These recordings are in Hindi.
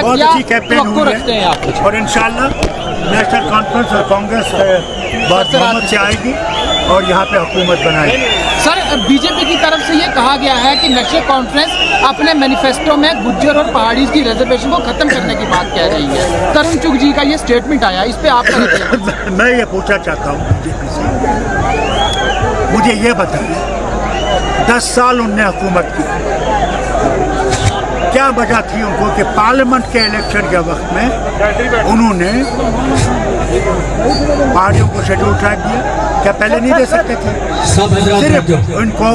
बहुत अच्छी कैंपेन हुई है और इंशाल्लाह नेशनल कॉन्फ्रेंस और कांग्रेस बहुत बहुमत से आएगी और यहाँ पे हुकूमत बनाएगी। सर, बीजेपी की तरफ से ये कहा गया है कि नेशनल कॉन्फ्रेंस अपने मैनिफेस्टो में गुज्जर और पहाड़ी की रिजर्वेशन को खत्म करने की बात कह रही है। तरुण चुग जी का ये स्टेटमेंट आया, इस पे आप मैं ये पूछना चाहता हूँ बीजेपी से, मुझे ये बताइए 10 साल उनने हुकूमत की, क्या वजह थी उनको कि पार्लियामेंट के इलेक्शन के वक्त में उन्होंने पहाड़ियों को शेड्यूल ट्रैक दिया? क्या पहले नहीं दे सकते थे? सिर्फ उनको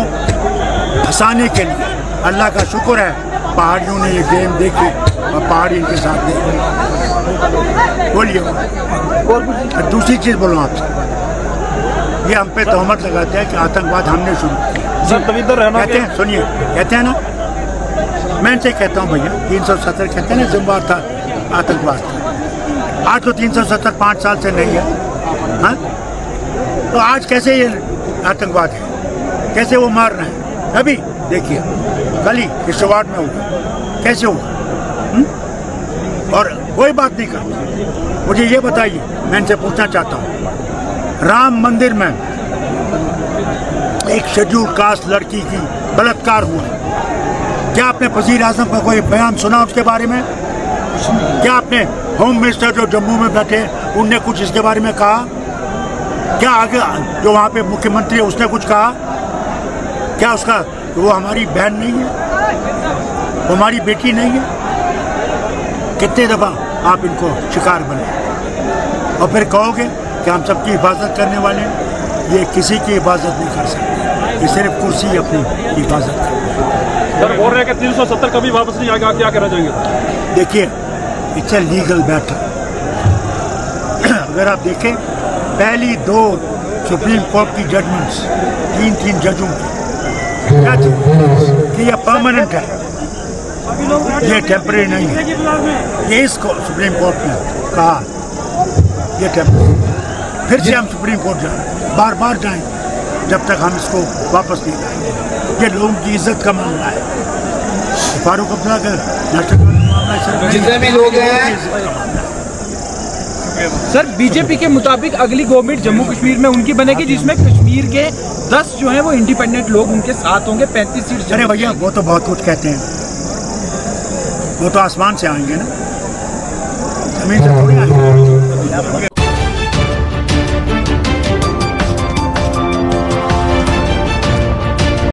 फंसाने के लिए। अल्लाह का शुक्र है पहाड़ियों ने ये गेम देखी और पहाड़ी इनके साथ देखी। बोलिए। दूसरी चीज़ बोलूँ आपसे, ये हम पे तोहमत लगाते हैं कि आतंकवाद हमने शुरू किया। कहते हैं, सुनिए, कहते हैं ना, मैं इनसे कहता हूँ भैया 370 कहते हैं ना जिम्मेवार था आतंकवाद था। आज तो 370 5 साल से नहीं है। हाँ, तो आज कैसे ये आतंकवाद है? कैसे वो मार रहे हैं? अभी देखिए कल ही किश्तवाड़ में हुआ, कैसे हुआ? और कोई बात नहीं करता। मुझे ये बताइए, मैं इनसे पूछना चाहता हूँ, राम मंदिर में एक शेड्यूल कास्ट लड़की की बलात्कार हुआ, क्या आपने वज़ीर आज़म का कोई बयान सुना उसके बारे में? क्या आपने होम मिनिस्टर जो जम्मू में बैठे उनने कुछ इसके बारे में कहा? क्या आगे जो वहाँ पे मुख्यमंत्री है उसने कुछ कहा? क्या उसका वो हमारी बहन नहीं है, वो हमारी बेटी नहीं है? कितने दफ़ा आप इनको शिकार बने और फिर कहोगे कि हम सबकी हिफाजत करने वाले हैं? ये किसी की हिफाजत नहीं कर सकते, ये सिर्फ कुर्सी अपनी हिफाजत करते हैं। सर बोल रहे हैं कि 370 कभी वापस नहीं आएगा, क्या कहना चाहेंगे? देखिए, इट्स ए लीगल मैटर। अगर आप देखें पहली 2 सुप्रीम कोर्ट की जजमेंट्स 3 जजों की क्या थी कि यह परमानेंट है, ये टेम्परेरी नहीं है। ये इसको सुप्रीम कोर्ट ने कहा ये टेम्परेरी। फिर से हम सुप्रीम कोर्ट जाएं, बार बार जाएं जब तक हम इसको वापस नहीं लाएंगे। ये लोगों की इज्जत का मामला है। फारूक अब्दुल्ला का नेशनल मामला, जितने भी लोग हैं। सर, बीजेपी के मुताबिक अगली गवर्नमेंट जम्मू कश्मीर में उनकी बनेगी जिसमें कश्मीर के 10 जो हैं वो इंडिपेंडेंट लोग उनके साथ होंगे, 35 सीट। अरे भैया वो तो बहुत कुछ कहते हैं, वो तो आसमान से आएंगे ना, जमीन से थोड़ी आएंगे।